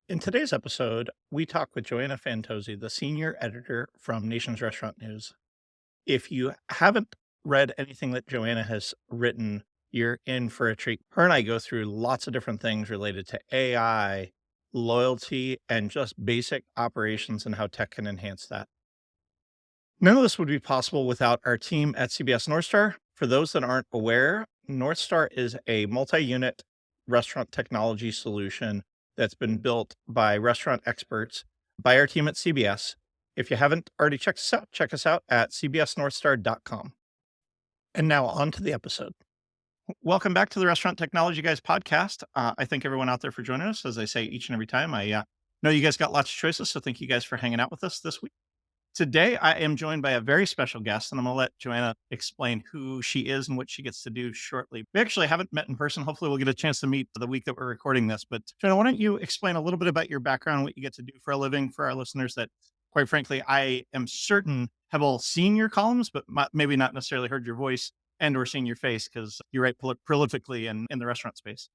In today's episode, we talk with Joanna Fantozzi, the senior editor from Nation's Restaurant News. If you haven't read anything that Joanna has written, you're in for a treat. Her and I go through lots of different things related to AI, loyalty, and just basic operations and how tech can enhance that. None of this would be possible without our team at CBS North Star. For those that aren't aware, North Star is a multi unit restaurant technology solution that's been built by restaurant experts by our team at CBS. If you haven't already checked us out, check us out at cbsnorthstar.com. And now on to the episode. Welcome back to the Restaurant Technology Guys podcast. I thank everyone out there for joining us. As I say each and every time, I know you guys got lots of choices, so thank you guys for hanging out with us this week. Today, I am joined by a very special guest, and I'm going to let Joanna explain who she is and what she gets to do shortly. We actually haven't met in person. Hopefully, we'll get a chance to meet the week that we're recording this. But Joanna, why don't you explain a little bit about your background, what you get to do for a living for our listeners that, quite frankly, I am certain have all seen your columns, but maybe not necessarily heard your voice and or seen your face because you write prolifically in the restaurant space.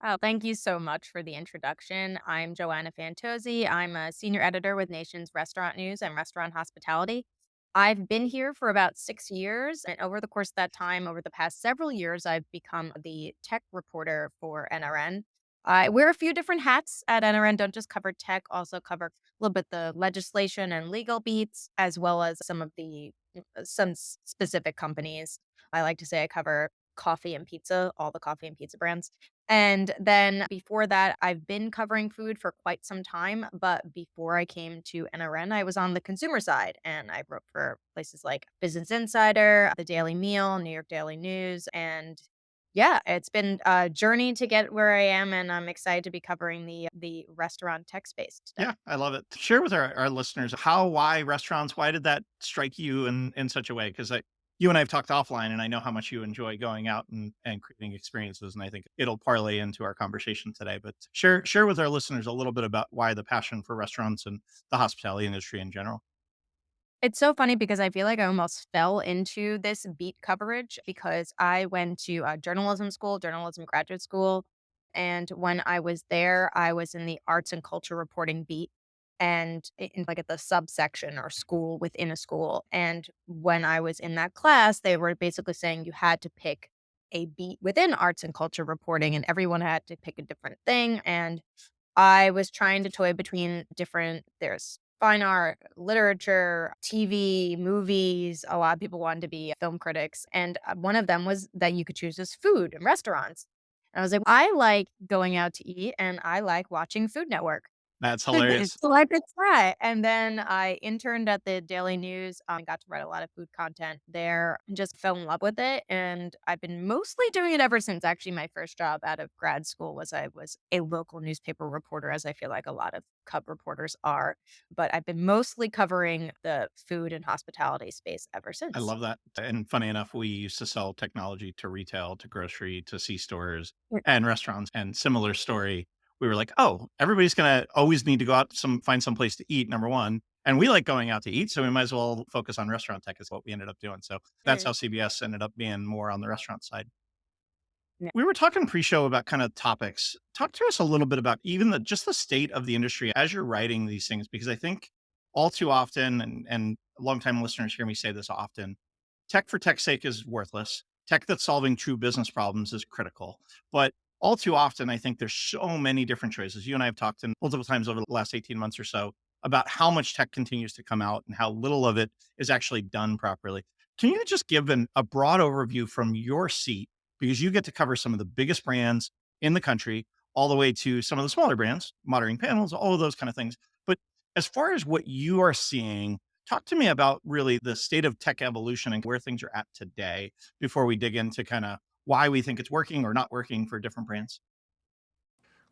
Oh, thank you so much for the introduction. I'm Joanna Fantozzi. I'm a senior editor with Nation's Restaurant News and Restaurant Hospitality. I've been here for about 6 years, and over the course of that time, over the past several years, I've become the tech reporter for NRN. I wear a few different hats at NRN, don't just cover tech, also cover a little bit the legislation and legal beats, as well as some specific companies. I like to say I cover coffee and pizza, all the coffee and pizza brands. And then before that, I've been covering food for quite some time. But before I came to NRN, I was on the consumer side and I wrote for places like Business Insider, The Daily Meal, New York Daily News. And yeah, it's been a journey to get where I am. And I'm excited to be covering the restaurant tech space today. Yeah, I love it. Share with our listeners how, why restaurants, why did that strike you in such a way? Because you and I have talked offline, and I know how much you enjoy going out and creating experiences, and I think it'll parlay into our conversation today. But share with our listeners a little bit about why the passion for restaurants and the hospitality industry in general. It's so funny because I feel like I almost fell into this beat coverage because I went to journalism school, journalism graduate school. And when I was there, I was in the arts and culture reporting beat and like at the subsection or school within a school. And when I was in that class, they were basically saying you had to pick a beat within arts and culture reporting, and everyone had to pick a different thing. And I was trying to toy between there's fine art, literature, TV, movies. A lot of people wanted to be film critics. And one of them was that you could choose as food and restaurants. And I was like, I like going out to eat and I like watching Food Network. That's hilarious. So I could try. And then I interned at the Daily News, got to write a lot of food content there and just fell in love with it. And I've been mostly doing it ever since. Actually, my first job out of grad school was I was a local newspaper reporter, as I feel like a lot of cub reporters are. But I've been mostly covering the food and hospitality space ever I since. love that. And funny enough, we used to sell technology to retail, to grocery, to C stores and restaurants. And similar story. We were like, oh, everybody's gonna always need to go out find some place to eat, number one. And we like going out to eat, so we might as well focus on restaurant tech is what we ended up doing. So that's how Mm, CBS ended up being more on the restaurant side. yeah. We were talking pre-show about kind of topics. Talk to us a little bit about even just the state of the industry as you're writing these things, because I think all too often, and longtime listeners hear me say this often, tech for tech's sake is worthless. Tech that's solving true business problems is critical. But all too often, I think there's so many different choices. You and I have talked in multiple times over the last 18 months or so about how much tech continues to come out and how little of it is actually done properly. Can you just give a broad overview from your seat? Because you get to cover some of the biggest brands in the country, all the way to some of the smaller brands, monitoring panels, all of those kind of things. But as far as what you are seeing, talk to me about really the state of tech evolution and where things are at today before we dig into kind of why we think it's working or not working for different brands.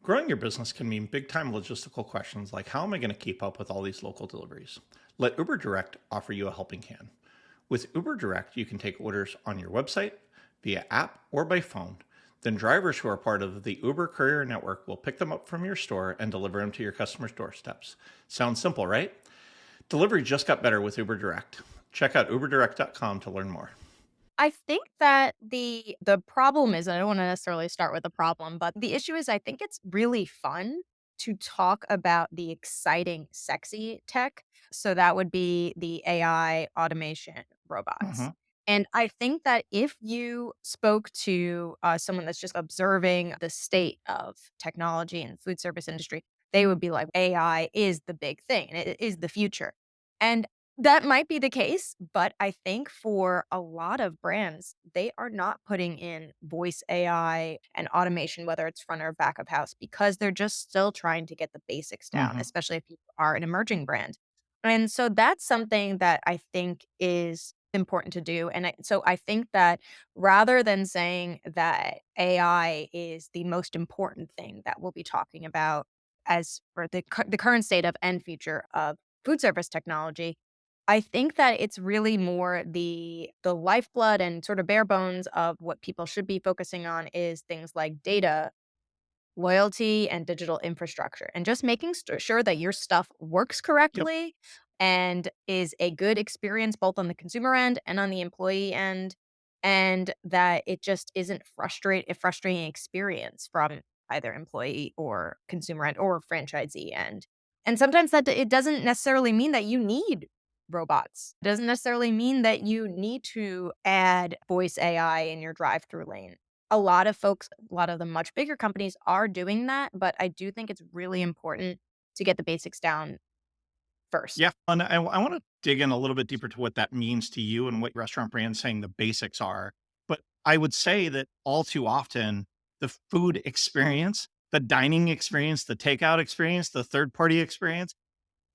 Growing your business can mean big time logistical questions like how am I going to keep up with all these local deliveries? Let Uber Direct offer you a helping hand. With Uber Direct, you can take orders on your website, via app, or by phone. Then drivers who are part of the Uber Courier network will pick them up from your store and deliver them to your customers' doorsteps. Sounds simple, right? Delivery just got better with Uber Direct. Check out uberdirect.com to learn more. I think that the problem is I don't wanna necessarily start with the problem, but the issue is I think it's really fun to talk about the exciting, sexy tech. So that would be the AI automation robots. Mhm. And I think that if you spoke to someone that's just observing the state of technology in the food service industry, they would be like, AI is the big thing and it is the future. And that might be the case, but I think for a lot of brands, they are not putting in voice AI and automation, whether it's front or back of house, because they're just still trying to get the basics down, Mhm. especially if you are an emerging brand. And so that's something that I think is important to do. And so I think that rather than saying that AI is the most important thing that we'll be talking about as for the current state of and future of food service technology, I think that it's really more the lifeblood and sort of bare bones of what people should be focusing on is things like data, loyalty, and digital infrastructure, and just making sure that your stuff works Yep. correctly and is a good experience both on the consumer end and on the employee end, and that it just isn't a frustrating experience from either employee or consumer end or franchisee end. And sometimes that it doesn't necessarily mean that you need robots. It doesn't necessarily mean that you need to add voice AI in your drive-through lane. A lot of folks, a lot of the much bigger companies are doing that, but I do think it's really important to get the basics down first. Yeah, and I wanna dig in a little bit deeper to what that means to you and what restaurant brands saying the basics are. But I would say that all too often, the food experience, the dining experience, the takeout experience, the third party experience,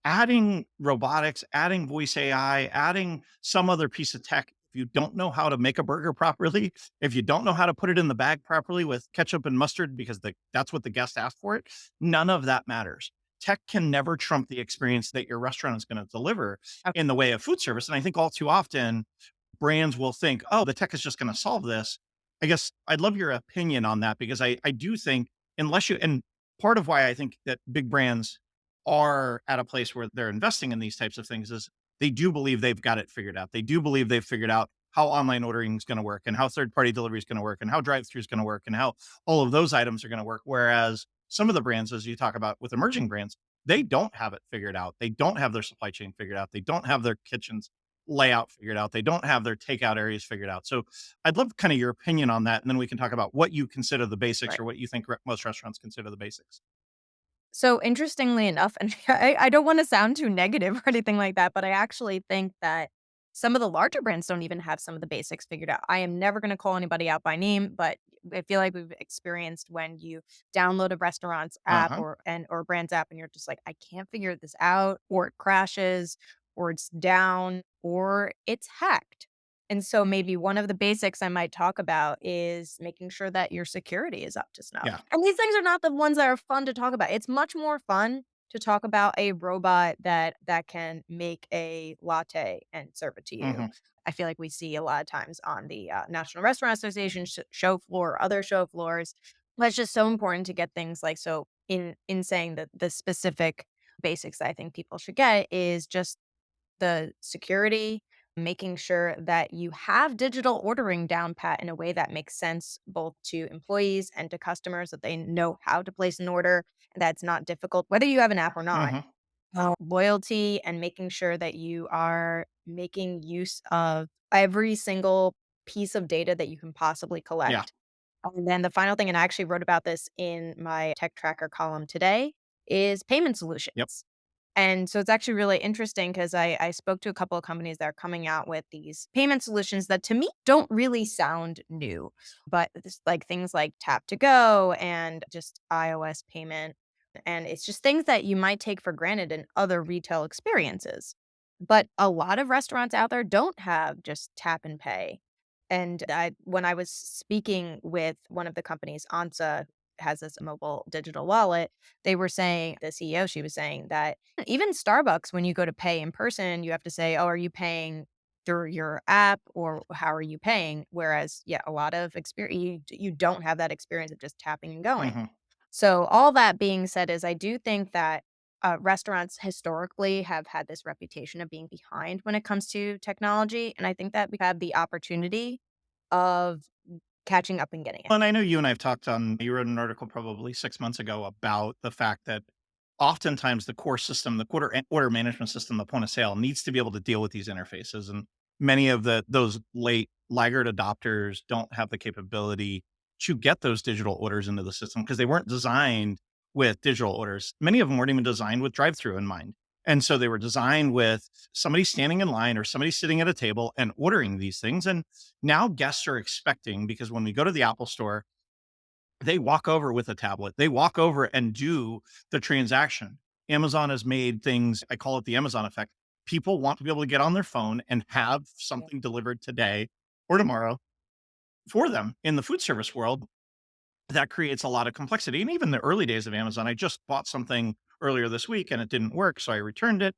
adding robotics, adding voice AI, adding some other piece of tech, if you don't know how to make a burger properly, if you don't know how to put it in the bag properly with ketchup and mustard because that's what the guest asked for it, none of that matters. Tech can never trump the experience that your restaurant is going to deliver Okay, in the way of food service. And I think all too often brands will think, "Oh, the tech is just gonna solve this." I guess I'd love your opinion on that because I do think unless you and part of why I think that big brands are at a place where they're investing in these types of things is they do believe they've got it figured out. They do believe they've figured out how online ordering is gonna work and how third party delivery is gonna work and how drive-through is gonna work and how all of those items are gonna work. Whereas some of the brands, as you talk about with emerging brands, they don't have it figured out. They don't have their supply chain figured out. They don't have their kitchens layout figured out. They don't have their takeout areas figured out. So I'd love kind of your opinion on that. And then we can talk about what you consider the basics right. or what you think most restaurants consider the basics. So interestingly enough, and I don't want to sound too negative or anything like that, but I actually think that some of the larger brands don't even have some of the basics figured out. I am never going to call anybody out by name, but I feel like we've experienced when you download a restaurant's Uh app huh. or brand's app and you're just like, I can't figure this out, or it crashes, or it's down, or it's hacked. And so maybe one of the basics I might talk about is making sure that your security is up to snuff. Yeah. And these things are not the ones that are fun to talk about. It's much more fun to talk about a robot that can make a latte and serve it to you. Hmm. I feel like we see a lot of times on the National Restaurant Association show floor or other show floors. But it's just so important to get things like so in saying that the specific basics that I think people should get is just the security, making sure that you have digital ordering down pat in a way that makes sense both to employees and to customers, that they know how to place an order, and that's not difficult, whether you have an app or not. Hmm. Loyalty and making sure that you are making use of every single piece of data that you can possibly Yeah. collect. And then the final thing, and I actually wrote about this in my tech tracker column today, is payment Yep. solutions. And so it's actually really interesting because I spoke to a couple of companies that are coming out with these payment solutions that to me don't really sound new, but it's like things like tap to go and just iOS payment. And it's just things that you might take for granted in other retail experiences. But a lot of restaurants out there don't have just tap and pay. And when I was speaking with one of the companies, Ansa has this mobile digital wallet, they were saying, the CEO, she was saying that even Starbucks, when you go to pay in person, you have to say, "Oh, are you paying through your app or how are you paying?" Whereas, yeah, a lot of experience you don't have that experience of just tapping and going. Hmm. So all that being said is I do think that restaurants historically have had this reputation of being behind when it comes to technology, and I think that we have the opportunity of catching up and getting Well, ahead. and I know you and I have talked on, you wrote an article probably 6 months ago about the fact that oftentimes the core system, the order management system, the point of sale needs to be able to deal with these interfaces. And many of those late laggard adopters don't have the capability to get those digital orders into the system because they weren't designed with digital orders. Many of them weren't even designed with drive through in mind. And so they were designed with somebody standing in line or somebody sitting at a table and ordering these things. And now guests are expecting, because when we go to the Apple store, they walk over with a tablet. They walk over and do the transaction. Amazon has made things, I call it the Amazon effect. People want to be able to get on their phone and have Yeah. something delivered today or tomorrow for them. In the food service world, that creates a lot of complexity. And even the early days of Amazon, I just bought something earlier this week and it didn't work. So I returned it.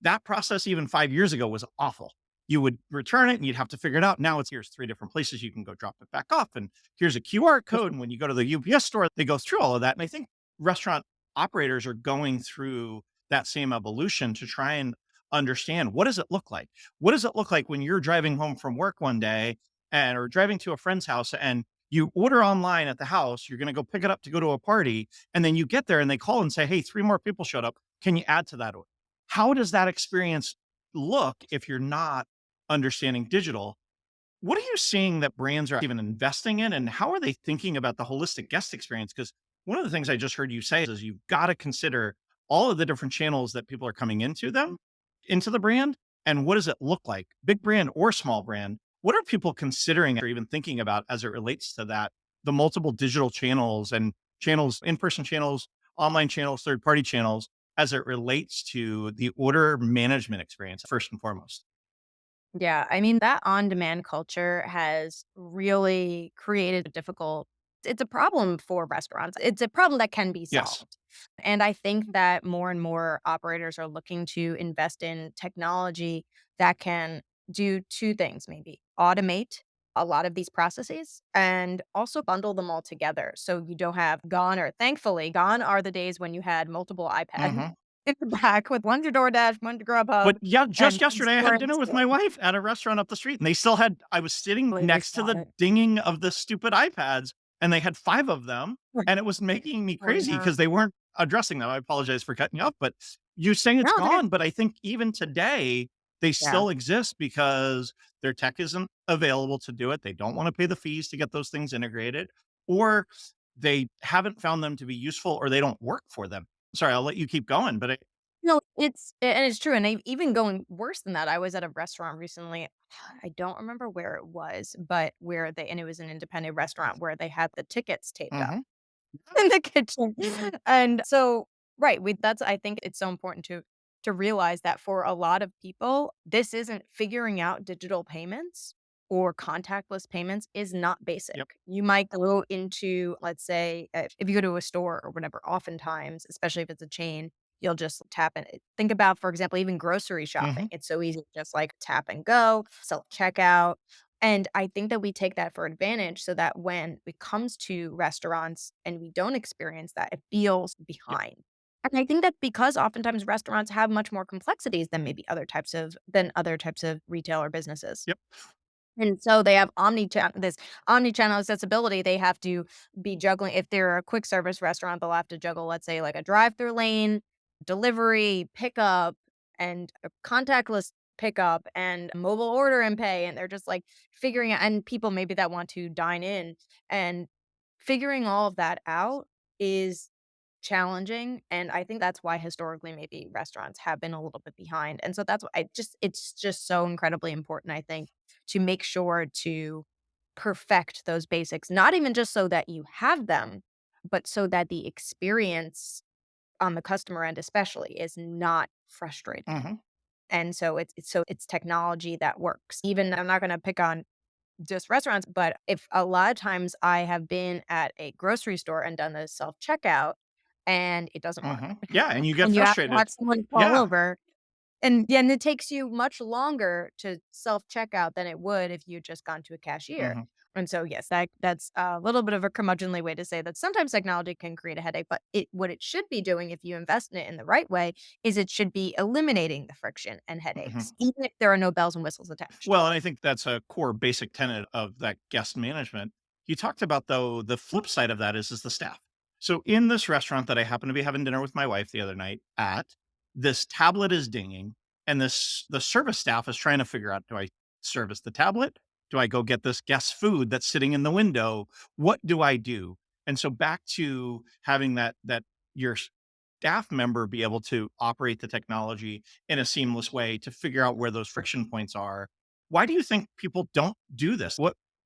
That process, even 5 years ago, was awful. You would return it and you'd have to figure it out. Now it's here's three different places you can go drop it back off. And here's a QR code. And when you go to the UPS store, they go through all of that. And I think restaurant operators are going through that same evolution to try and understand, what does it look like? What does it look like when you're driving home from work one day and or driving to a friend's house and you order online at the house, you're going to go pick it up to go to a party, and then you get there and they call and say, "Hey, three more people showed up. Can you add to that order?" How does that experience look if you're not understanding digital? What are you seeing that brands are even investing in, and how are they thinking about the holistic guest experience? Because one of the things I just heard you say is you've got to consider all of the different channels that people are coming into the brand, and what does it look like, big brand or small brand? What are people considering or even thinking about as it relates to that? The multiple digital channels and channels, in person channels, online channels, third party channels, as it relates to the order management experience, first and foremost. Yeah, I mean, that on-demand culture has really created a difficult it's a problem for restaurants. It's a problem that can be Yes. solved. And I think that more and more operators are looking to invest in technology that can do 2 things maybe: automate a lot of these processes and also bundle them all together so you don't have gone or thankfully, gone are the days when you had multiple iPads Mhm. in the back with one to DoorDash, one to But Grubhub, yeah, just and yesterday I store had in dinner with store. my wife at a restaurant up the street and they still had I was sitting They next to still have the it. dinging of the stupid iPads and they had 5 of them Right. and it was making me Oh, crazy no. because they weren't addressing them. I apologize for cutting you off, but you're saying No, it's it's okay. gone, but I think even today they Yeah. still exist because their tech isn't available to do it. They don't want to pay the fees to get those things integrated, or they haven't found them to be useful, or they don't work for them. Sorry, I'll let you keep going, but No, and it's true, and even going worse than that, I was at a restaurant recently, I don't remember where it was, but where they and it was an independent restaurant where they had the tickets taped up Mhm, in the kitchen. And so right, we that's I think it's so important to realize that for a lot of people, this isn't figuring out digital payments or contactless payments is not basic. yep, You might go into, let's say, if you go to a store or whatever, oftentimes, especially if it's a chain, you'll just tap in. Think about, for example, even grocery shopping. mhm, It's so easy, just like tap and go, self checkout. And I think that we take that for advantage so that when it comes to restaurants and we don't experience that, it feels yep, behind. And I think that because oftentimes restaurants have much more complexities than maybe other types of retail or businesses. yep. And so they have omni-channel accessibility. They have to be juggling if they're a quick service restaurant, they'll have to juggle, let's say, like a drive-through lane, delivery, pickup, and a contactless pickup, and mobile order and pay, and they're just, like, figuring out and people maybe that want to dine in, and figuring all of that out is challenging, and I think that's why historically maybe restaurants have been a little bit behind, and so that's why it's just so incredibly important, I think, to make sure to perfect those basics, not even just so that you have them, but so that the experience on the customer end especially is not frustrating. Mhm, And so it's technology that works. Even I'm not gonna pick on just restaurants, but if a lot of times I have been at a grocery store and done the self-checkout and it doesn't work. mhm. Yeah, and you get And you have to frustrated. watch someone fall Yeah. over and yeah, and it takes you much longer to self-checkout than it would if you just gone to a cashier. Mhm, And so, yes, that's a little bit of a curmudgeonly way to say that sometimes technology can create a headache, but what it should be doing if you invest in it in the right way is it should be eliminating the friction and headaches, mhm. even if there are no bells and whistles attached. Well, and I think that's a core basic tenet of that guest management. You talked about, though, the flip side of that is the staff. So in this restaurant that I happened to be having dinner with my wife the other night at, this tablet is dinging and the service staff is trying to figure out, do I service the tablet? Do I go get this guest food that's sitting in the window? What do I do? And so back to having that your staff member be able to operate the technology in a seamless way to figure out where those friction points are. Why do you think people don't do this?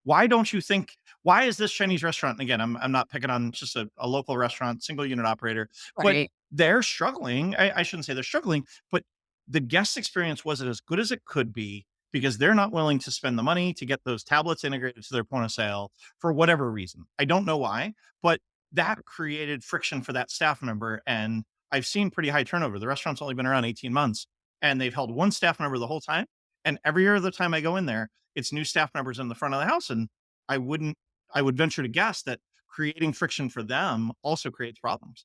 Why don't you think why is this Chinese restaurant, and again, I'm not picking on just a local restaurant, single unit operator, but Right. they're struggling. I shouldn't say they're struggling, but the guest experience wasn't as good as it could be because they're not willing to spend the money to get those tablets integrated to their point of sale for whatever reason. I don't know why, but that created friction for that staff member. And I've seen pretty high turnover. The restaurant's only been around 18 months and they've held one staff member the whole time. And every other time I go in there, it's new staff members in the front of the house. And I wouldn't, I would venture to guess that creating friction for them also creates problems.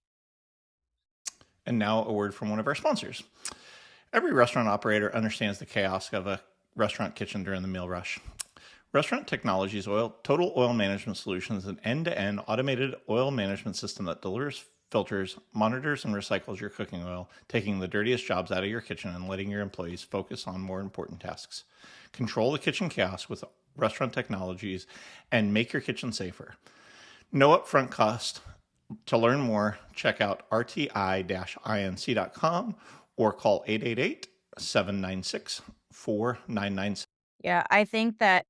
And now a word from one of our sponsors. Every restaurant operator understands the chaos of a restaurant kitchen during the meal rush. Restaurant Technologies Total Oil Management Solutions is an end-to-end automated oil management system that delivers, filters, monitors, and recycles your cooking oil, taking the dirtiest jobs out of your kitchen and letting your employees focus on more important tasks. Control the kitchen chaos with Restaurant Technologies and make your kitchen safer. No upfront cost. To learn more, check out rti-inc.com or call 888-796-4997. Yeah, I think that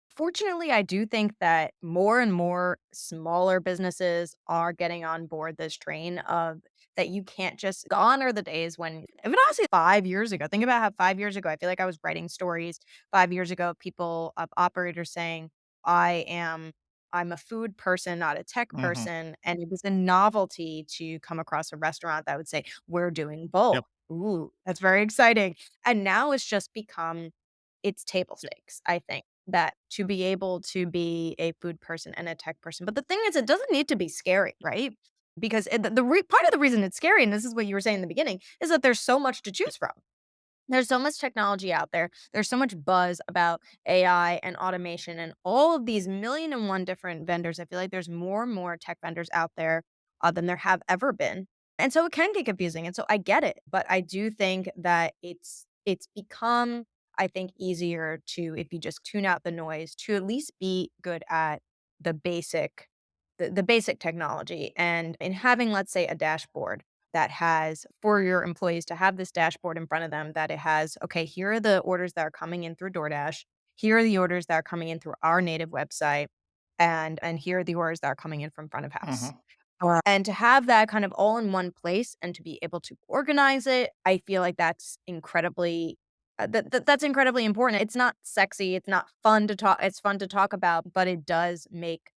fortunately, I do think that more and more smaller businesses are getting on board this train of that you can't just gone are the days when even honestly 5 years ago, think about how 5 years ago, I feel like I was writing stories 5 years ago, people operators saying, "I am I'm a food person, not a tech Mhm. person," and it was a novelty to come across a restaurant that would say, "We're doing both." Yep. Ooh, that's very exciting, and now it's just become it's table stakes, I think that to be able to be a food person and a tech person. But the thing is, it doesn't need to be scary, right? Because part of the reason it's scary, and this is what you were saying in the beginning, is that there's so much to choose from. There's so much technology out there. There's so much buzz about AI and automation and all of these million and one different vendors. I feel like there's more and more tech vendors out there than there have ever been. And so it can get confusing. And so I get it, but I do think that it's become I think easier to if you just tune out the noise to at least be good at the basic the basic technology and in having let's say a dashboard that has for your employees to have this dashboard in front of them that it has, okay, here are the orders that are coming in through DoorDash. Here are the orders that are coming in through our native website. And here are the orders that are coming in from front of house. Mhm. And to have that kind of all in one place and to be able to organize it, I feel like that's incredibly that's incredibly important. It's not sexy, it's not fun to talk it's fun to talk about, but it does make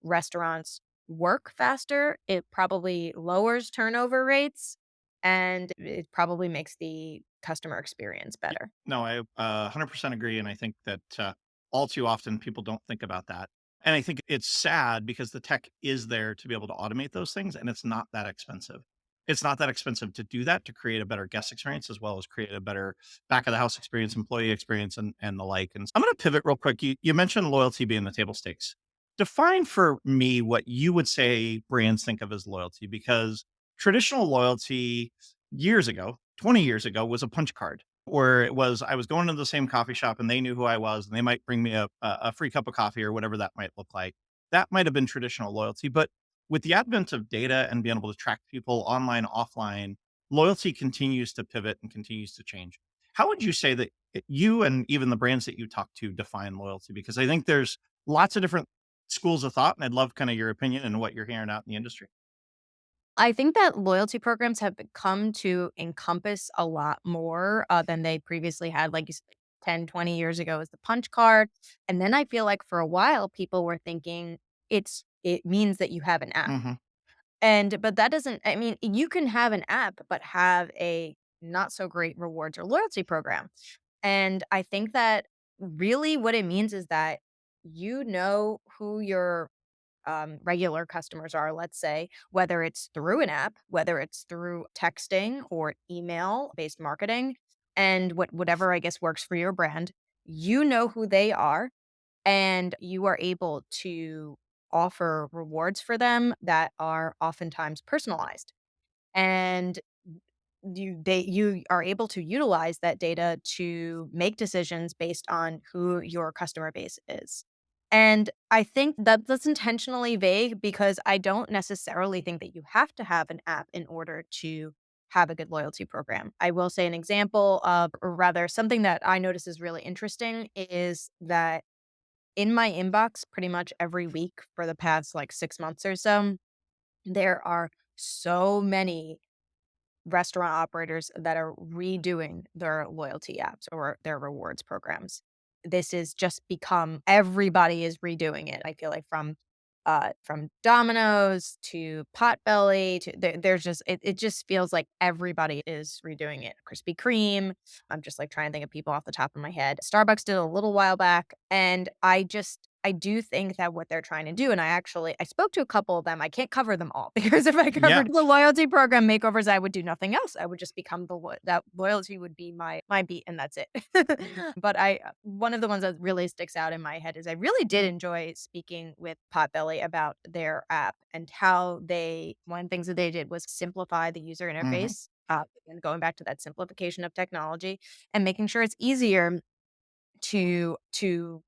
restaurants work faster. It probably lowers turnover rates and it probably makes the customer experience better. No, I 100% agree, and I think that, all too often people don't think about that, and I think it's sad because the tech is there to be able to automate those things, and it's not that expensive. It's not that expensive to do that, to create a better guest experience as well as create a better back of the house experience, employee experience, and the like, and I'm gonna pivot real quick. You mentioned loyalty being the table stakes. Define for me what you would say brands think of as loyalty, because traditional loyalty years ago, 20 years ago, was a punch card where it was I was going to the same coffee shop and they knew who I was and they might bring me a free cup of coffee or whatever that might look like. That might have been traditional loyalty, but with the advent of data and being able to track people online, offline, loyalty continues to pivot and continues to change. How would you say that you and even the brands that you talk to define loyalty? Because I think there's lots of different schools of thought, and I'd love kind of your opinion and what you're hearing out in the industry. I think that loyalty programs have come to encompass a lot more than they previously had, like you said, 10, 20 years ago was the punch card. And then I feel like for a while, people were thinking it means that you have an app. Hmm. And but that doesn't I mean, you can have an app, but have a not so great rewards or loyalty program. And I think that really what it means is that you know who your regular customers are, let's say, whether it's through an app, whether it's through texting or email based marketing, and whatever I guess works for your brand, you know who they are and you are able to offer rewards for them that are oftentimes personalized. And you are able to utilize that data to make decisions based on who your customer base is. And I think that that's intentionally vague because I don't necessarily think that you have to have an app in order to have a good loyalty program. I will say an example of, or rather, something that I notice is really interesting is that in my inbox, pretty much every week for the past like 6 months or so, there are so many restaurant operators that are redoing their loyalty apps or their rewards programs. This is just become everybody is redoing it. I feel like from Domino's to Potbelly to there's just it just feels like everybody is redoing it. Krispy Kreme. I'm just like trying to think of people off the top of my head. Starbucks did a little while back, and I do think that what they're trying to do, and I spoke to a couple of them. I can't cover them all because if I Yeah. covered the loyalty program makeovers, I would do nothing else. I would just become that loyalty would be my beat, and that's it. But one of the ones that really sticks out in my head is I really did enjoy speaking with Potbelly about their app and how one of the things that they did was simplify the user Mhm. interface. And going back to that simplification of technology and making sure it's easier to to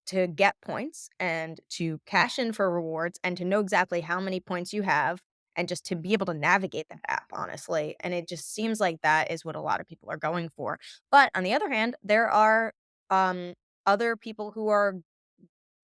to get points and to cash in for rewards and to know exactly how many points you have and just to be able to navigate that app, honestly. And it just seems like that is what a lot of people are going for. But on the other hand, there are um, other people who are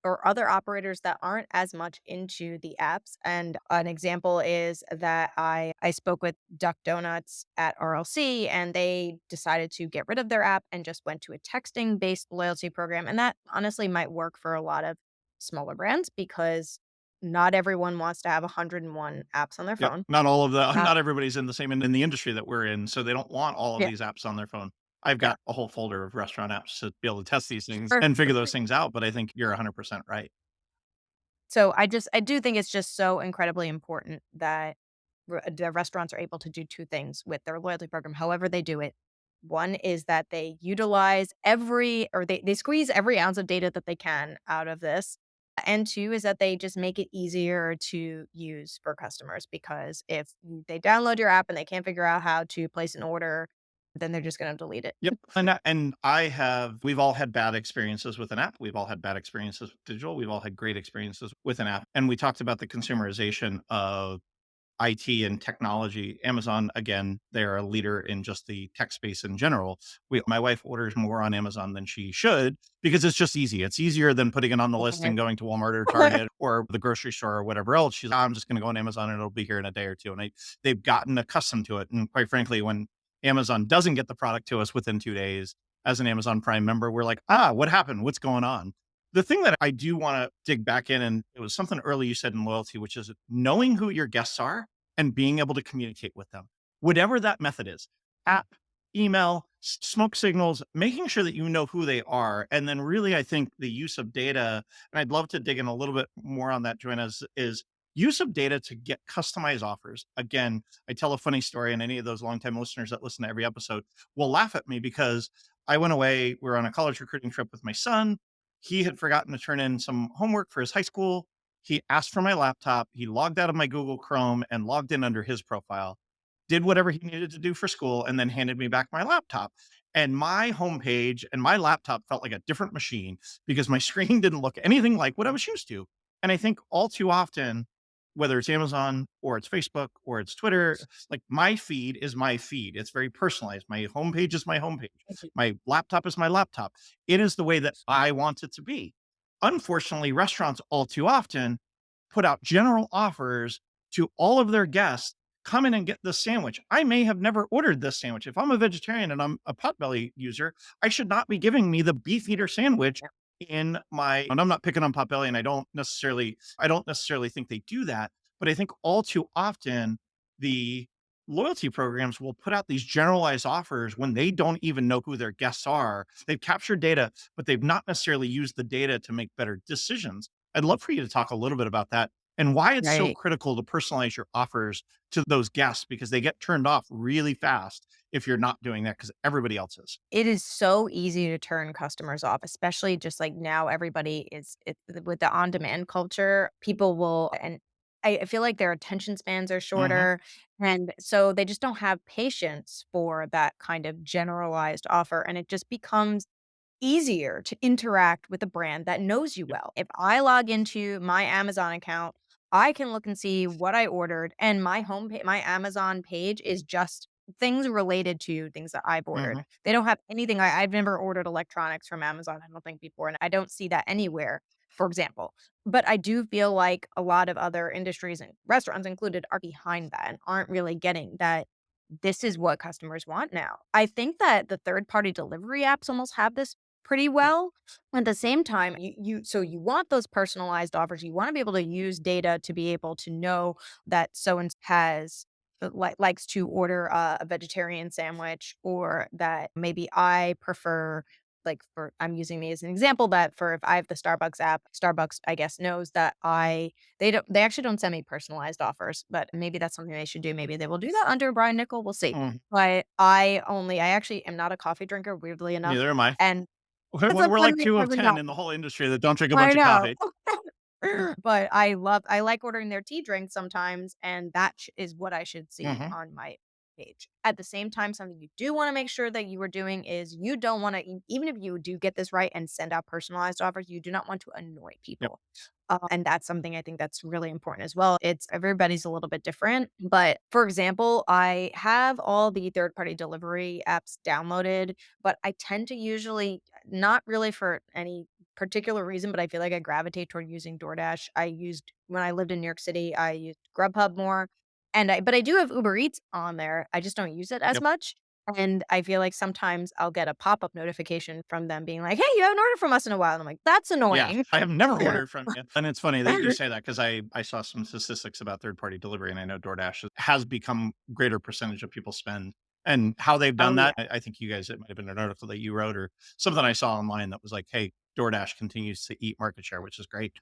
or other operators that aren't as much into the apps. And an example is that I spoke with Duck Donuts at RLC and they decided to get rid of their app and just went to a texting based loyalty program. And that honestly might work for a lot of smaller brands because not everyone wants to have 101 apps on their Yep. phone. Not all of the Uh, not everybody's in the same in the industry that we're in, so they don't want all of yeah, these apps on their phone. I've yeah, got a whole folder of restaurant apps to be able to test these things for and figure sure. those things out, but I think you're 100% right. So I do think it's just so incredibly important that the restaurants are able to do 2 things with their loyalty program, however they do it. One is that they utilize they squeeze every ounce of data that they can out of this. And 2 is that they just make it easier to use for customers because if they download your app and they can't figure out how to place an order, then they're just gonna delete it. Yep, and we've all had bad experiences with an app, we've all had bad experiences with digital, we've all had great experiences with an app, and we talked about the consumerization of IT and technology. Amazon, again, they're a leader in just the tech space in general. My wife orders more on Amazon than she should because it's just easy. It's easier than putting it on the list and going to Walmart or Target or the grocery store or whatever else. She's, I'm just going to go on Amazon and it'll be here in a day or two. And they've gotten accustomed to it. And quite frankly, when Amazon doesn't get the product to us within 2 days, as an Amazon Prime member, we're like, what happened? What's going on? The thing that I do want to dig back in, and it was something early you said in loyalty, which is knowing who your guests are and being able to communicate with them, whatever that method is, app, email, smoke signals, making sure that you know who they are. And then really, I think the use of data, and I'd love to dig in a little bit more on that, Joanna, is use of data to get customized offers. Again, I tell a funny story, and any of those longtime listeners that listen to every episode will laugh at me because I went away. We were on a college recruiting trip with my son. He had forgotten to turn in some homework for his high school. He asked for my laptop. He logged out of my Google Chrome and logged in under his profile, did whatever he needed to do for school, and then handed me back my laptop. And my homepage and my laptop felt like a different machine because my screen didn't look anything like what I was used to. And I think all too often, whether it's Amazon or it's Facebook or it's Twitter, like my feed is my feed. It's very personalized. My homepage is my homepage. My laptop is my laptop. It is the way that I want it to be. Unfortunately, restaurants all too often put out general offers to all of their guests. Come in and get this sandwich. I may have never ordered this sandwich. If I'm a vegetarian and I'm a Potbelly user, I should not be giving me the beef eater sandwich in my, and I'm not picking on Potbelly, and I don't necessarily think they do that, but I think all too often the loyalty programs will put out these generalized offers when they don't even know who their guests are. They've captured data, but they've not necessarily used the data to make better decisions. I'd love for you to talk a little bit about that and why it's so Right. critical to personalize your offers to those guests because they get turned off really fast if you're not doing that because everybody else is. It is so easy to turn customers off, especially just like now everybody is with the on-demand culture, people will and I feel like their attention spans are Mhm. shorter, and so they just don't have patience for that kind of generalized offer, and it just becomes easier to interact with a brand that knows you Yep. well. If I log into my Amazon account, I can look and see what I ordered, and my Amazon page is just things related to things that I've ordered. Mhm. They don't have anything I've never ordered electronics from Amazon, I don't think, before, and I don't see that anywhere, for example. But I do feel like a lot of other industries, and restaurants included, are behind that and aren't really getting that this is what customers want now. I think that the third-party delivery apps almost have this pretty Yep. well. At the same time, you want those personalized offers. You wanna be able to use data to be able to know that so and has likes to order a vegetarian sandwich, or that maybe I prefer, like, for I'm using me as an example, that for if I have the Starbucks app, Starbucks, I guess, knows that they actually don't send me personalized offers, but maybe that's something they should do. Maybe they will do that under Brian Niccol, we'll see. Mhm. But I actually am not a coffee drinker, weirdly enough, Neither am I. and We're it's a we're fun like thing 2 to of bring 10 up. in the whole industry that don't drink a I bunch of know. coffee. But I like ordering their tea drinks sometimes, and that is what I should see Mhm. on my page. At the same time, something you do wanna make sure that you are doing is you don't wanna even if you do get this right and send out personalized offers, you do not want to annoy Yep. people. And that's something I think that's really important as well. It's everybody's a little bit different, but for example, I have all the third-party delivery apps downloaded, but I tend to usually not really for any particular reason, but I feel like I gravitate toward using DoorDash. I used when I lived in New York City, I used Grubhub more, and I do have Uber Eats on there. I just don't use it as Yep. much. And I feel like sometimes I'll get a pop-up notification from them being like, "Hey, you haven't ordered from us in a while." And I'm like, "That's Yeah, annoying." I have never ordered from you, and it's funny that you say that because I saw some statistics about third-party delivery, and I know DoorDash has become greater percentage of people spend, and how they've Oh, done yeah. that, I think you guys it might have been an article that you wrote or something I saw online that was like, "Hey, DoorDash continues to eat market share," which is great,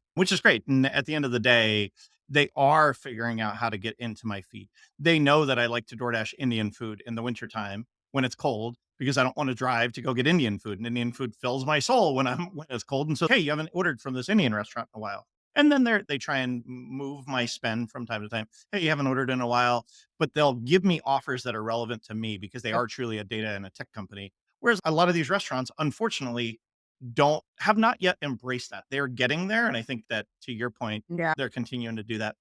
and at the end of the day, they are figuring out how to get into my feed. They know that I like to DoorDash Indian food in the wintertime when it's cold because I don't want to drive to go get Indian food. And Indian food fills my soul when it's cold. And so, hey, you haven't ordered from this Indian restaurant in a while. And then they try and move my spend from time to time. Hey, you haven't ordered in a while, but they'll give me offers that are relevant to me because they Yep. are truly a data and a tech company. Whereas a lot of these restaurants, unfortunately, don't have not yet embraced that. They're getting there. And I think that to your point, Yeah. they're continuing to do that.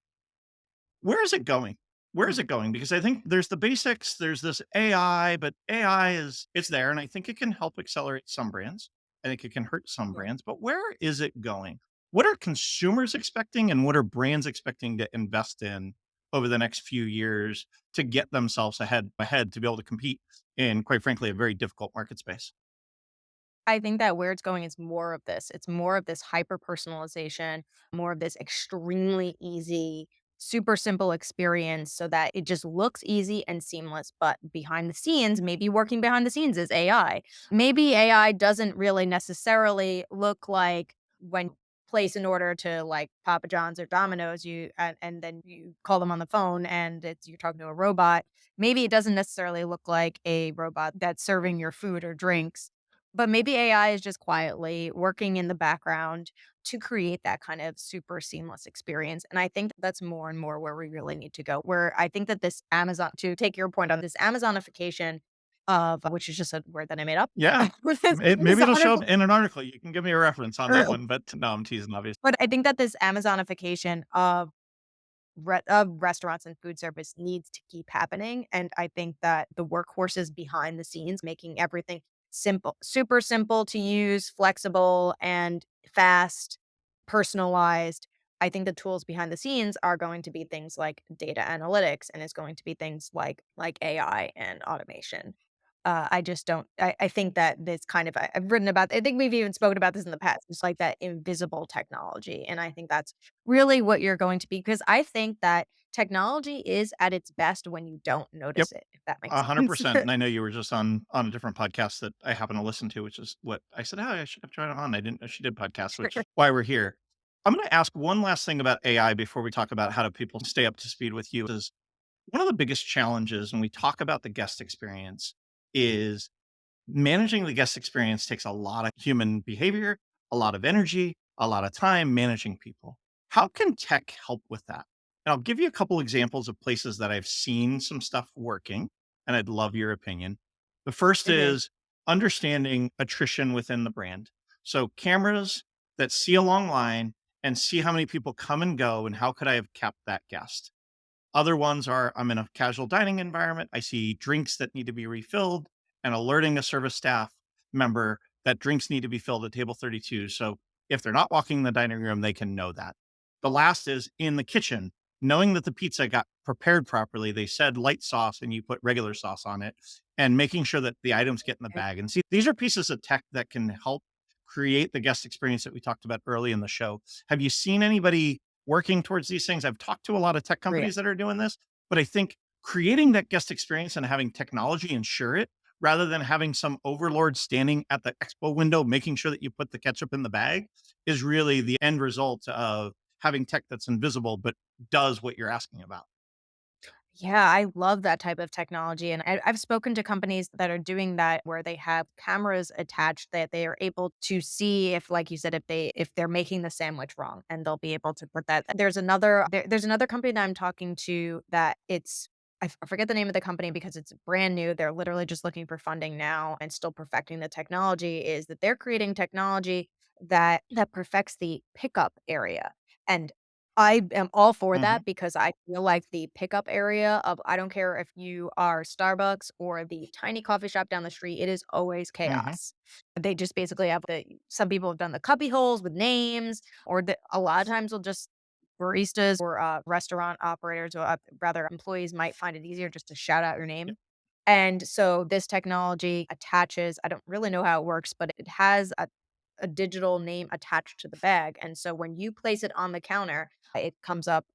Where is it going? Where is it going? Because I think there's the basics, there's this AI, but AI is it's there and I think it can help accelerate some brands. I think it can hurt some Yeah. brands, but where is it going? What are consumers expecting and what are brands expecting to invest in over the next few years to get themselves ahead to be able to compete in quite frankly a very difficult market space? I think that where it's going is more of this. It's more of this hyper personalization, more of this extremely easy, super simple experience so that it just looks easy and seamless. But behind the scenes, maybe working behind the scenes is AI. Maybe AI doesn't really necessarily look like when you place an order to like Papa John's or Domino's, and then you call them on the phone and you're talking to a robot. Maybe it doesn't necessarily look like a robot that's serving your food or drinks, but maybe AI is just quietly working in the background to create that kind of super seamless experience. And I think that's more and more where we really need to go. Where I think that this Amazon, to take your point on this Amazonification of, which is just a word that I made up, Yeah. with this Maybe it'll show up Amazonification. in an article. You can give me a reference on that one, but no, I'm teasing obviously. But I think that this Amazonification of restaurants and food service needs to keep happening, and I think that the workhorses behind the scenes making everything simple, super simple to use, flexible, and fast, personalized. I think the tools behind the scenes are going to be things like data analytics, and it's going to be things like AI and automation. I just don't I think that this kind of I've written about I think we've even spoken about this in the past, just like that invisible technology, and I think that's really what you're going to be, because I think that technology is at its best when you don't Yep. notice it, if that makes sense. 100%, and I know you were just on a different podcast that I happen to listen to, which is what I said, "Oh, I should have Joanna on." I didn't know she did podcasts, which is why we're here. I'm gonna ask one last thing about AI before we talk about how do people stay up to speed with you is one of the biggest challenges when we talk about the guest experience is managing the guest experience takes a lot of human behavior, a lot of energy, a lot of time managing people. How can tech help with that? And I'll give you a couple examples of places that I've seen some stuff working, and I'd love your opinion. The first Mhm. is understanding attrition within the brand. So cameras that see a long line and see how many people come and go and how could I have kept that guest. Other ones are I'm in a casual dining environment. I see drinks that need to be refilled and alerting a service staff member that drinks need to be filled at table 32. So if they're not walking in the dining room, they can know that. The last is in the kitchen, knowing that the pizza got prepared properly. They said light sauce and you put regular sauce on it, and making sure that the items get in the Okay. bag. And see, these are pieces of tech that can help create the guest experience that we talked about early in the show. Have you seen anybody working towards these things? I've talked to a lot of tech Oh, yeah. companies that are doing this, but I think creating that guest experience and having technology ensure it rather than having some overlord standing at the expo window making sure that you put the ketchup in the bag is really the end result of having tech that's invisible but does what you're asking about. Yeah, I love that type of technology, and I've spoken to companies that are doing that where they have cameras attached that they are able to see if, like you said, if they're making the sandwich wrong, and they'll be able to put that. There's another company that I'm talking to that I forget the name of the company because it's brand new. They're literally just looking for funding now and still perfecting the technology. Is that they're creating technology that perfects the pickup area, and I am all for Hmm. that because I feel like the pickup area of I don't care if you are Starbucks or the tiny coffee shop down the street, it is always Hmm. chaos. They just basically have some people have done the cubby holes with names, or a lot of times they'll just baristas or restaurant operators or rather employees might find it easier just to shout out your Yeah, name. And so this technology attaches, I don't really know how it works, but it has a digital name attached to the bag. And so when you place it on the counter, it comes up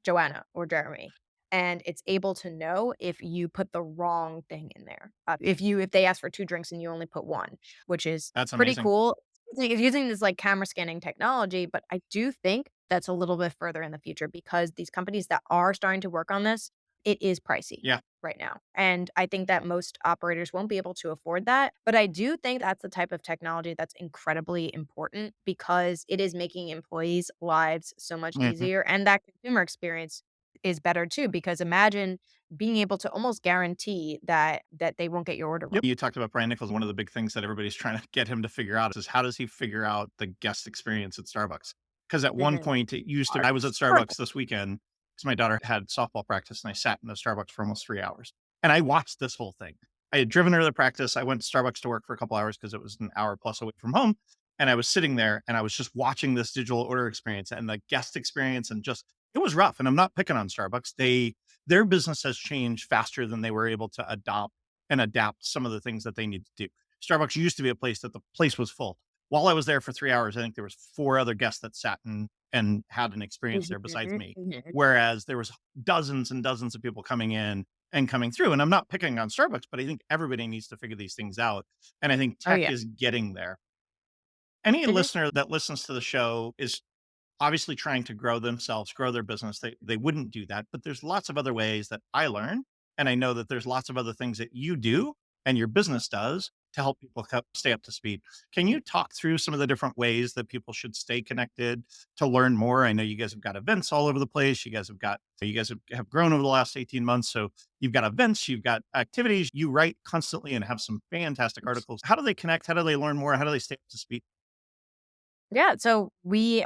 Joanna or Jeremy. And it's able to know if you put the wrong thing in there. If they ask for 2 drinks and you only put 1, which is that's pretty amazing. cool. It's using this, like, camera scanning technology, but I do think that's a little bit further in the future because these companies that are starting to work on this, it is pricey Yeah. right now. And I think that most operators won't be able to afford that. But I do think that's the type of technology that's incredibly important because it is making employees' lives so much Mhm. easier. And that consumer experience is better too. Because imagine being able to almost guarantee that they won't get your order wrong. Yep. You talked about Brian Nichols. One of the big things that everybody's trying to get him to figure out is how does he figure out the guest experience at Starbucks? Because at one Mhm. point it used to, Hard. I was at Starbucks Perfect. this weekend because my daughter had softball practice and I sat in the Starbucks for almost 3 hours and I watched this whole thing. I had driven her to the practice. I went to Starbucks to work for a couple hours because it was an hour plus away from home. And I was sitting there and I was just watching this digital order experience and the guest experience and just, it was rough. And I'm not picking on Starbucks. Their business has changed faster than they were able to adopt and adapt some of the things that they need to do. Starbucks used to be a place that the place was full. While I was there for 3 hours, I think there was four other guests that sat and had an experience there besides Mhm, me. mhm. Whereas there was dozens and dozens of people coming in and coming through. And I'm not picking on Starbucks, but I think everybody needs to figure these things out. And I think Oh, tech yeah. is getting there. Any Mhm. listener that listens to the show is obviously trying to grow themselves, grow their business. They wouldn't do that, but there's lots of other ways that I learn, and I know that there's lots of other things that you do and your business does to help people stay up to speed. Can you talk through some of the different ways that people should stay connected to learn more? I know you guys have got events all over the place. You guys have grown over the last 18 months. So you've got events, you've got activities, you write constantly and have some fantastic articles. How do they connect? How do they learn more? How do they stay up to speed? Yeah, so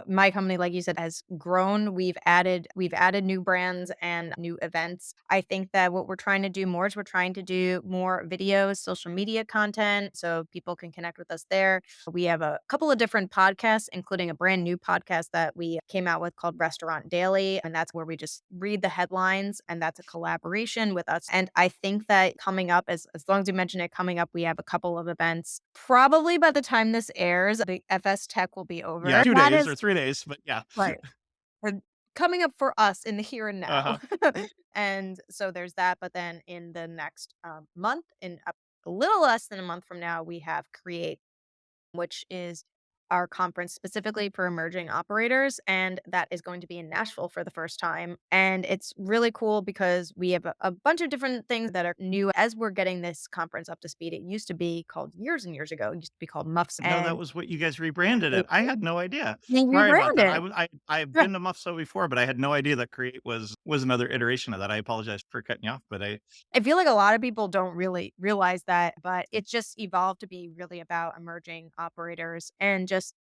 my company, like you said, has grown. We've added new brands and new events. I think that what we're trying to do more is we're trying to do more videos, social media content, so people can connect with us there. We have a couple of different podcasts, including a brand new podcast that we came out with called Restaurant Daily, and that's where we just read the headlines, and that's a collaboration with us. And I think that coming up, as long as you mention it, coming up, we have a couple of events. Probably by the time this airs, the FS Tech will be Yeah, over. 2 days or 3 days, but yeah. Right. And coming up for us in the here and now. Uh-huh. And so there's that, but then in the next, month, in a little less than a month from now, we have Create, which is our conference specifically for emerging operators, and that is going to be in Nashville for the first time. And it's really cool because we have a bunch of different things that are new as we're getting this conference up to speed. It used to be called years and years ago, it used to be called Muffs, No, that and was what you guys rebranded they it. I had no idea. they Sorry about that. rebranded. I've been to Muffso before, but I had no idea that Create was another iteration of that. I apologize for cutting you off, but I feel like a lot of people don't really realize that, but it just evolved to be really about emerging operators and just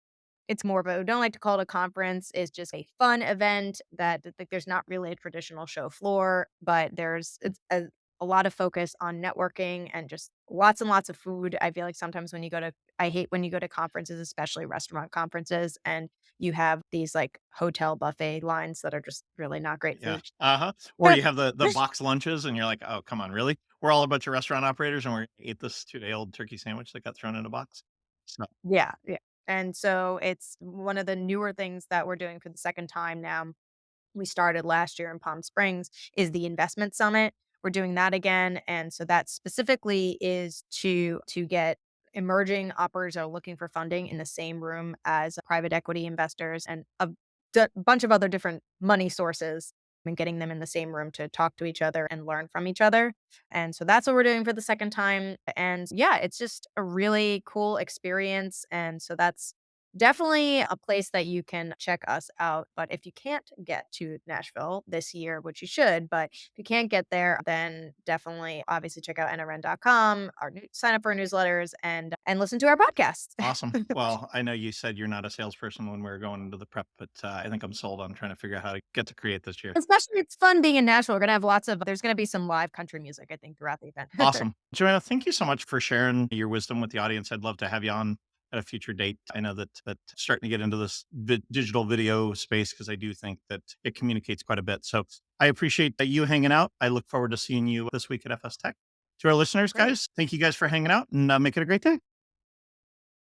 it's more of a we don't like to call it a conference. It's just a fun event that like there's not really a traditional show floor, but there's it's a lot of focus on networking and just lots and lots of food. I feel like sometimes when you go to I hate when you go to conferences, especially restaurant conferences, and you have these like hotel buffet lines that are just really not great yeah. food. Uh-huh. Or you have the box lunches and you're like, "Oh, come on, really? We're all a bunch of restaurant operators and we ate this 2-day-old turkey sandwich that got thrown in a box?" So, Yeah, yeah. And so it's one of the newer things that we're doing for the second time now. We started last year in Palm Springs is the investment summit. We're doing that again, and so that specifically is to get emerging operators that are looking for funding in the same room as private equity investors and a bunch of other different money sources and getting them in the same room to talk to each other and learn from each other. And so that's what we're doing for the second time. And yeah, it's just a really cool experience. And so that's definitely a place that you can check us out. But if you can't get to Nashville this year, which you should, but if you can't get there, then definitely obviously check out nrn.com, sign up for our newsletters and listen to our podcast. awesome. Well, I know you said you're not a salesperson when we were going into the prep, but, I think I'm sold on trying to figure out how to get to Create this year. Especially it's fun being in Nashville. We're gonna have lots of there's gonna be some live country music, I think, throughout the event. Awesome. Joanna, thank you so much for sharing your wisdom with the audience. I'd love to have you on at a future date. I know that starting to get into this digital video space because I do think that it communicates quite a bit. So I appreciate that you hanging out. I look forward to seeing you this week at FS Tech. To our listeners, Great. guys, thank you guys for hanging out and make it a great day.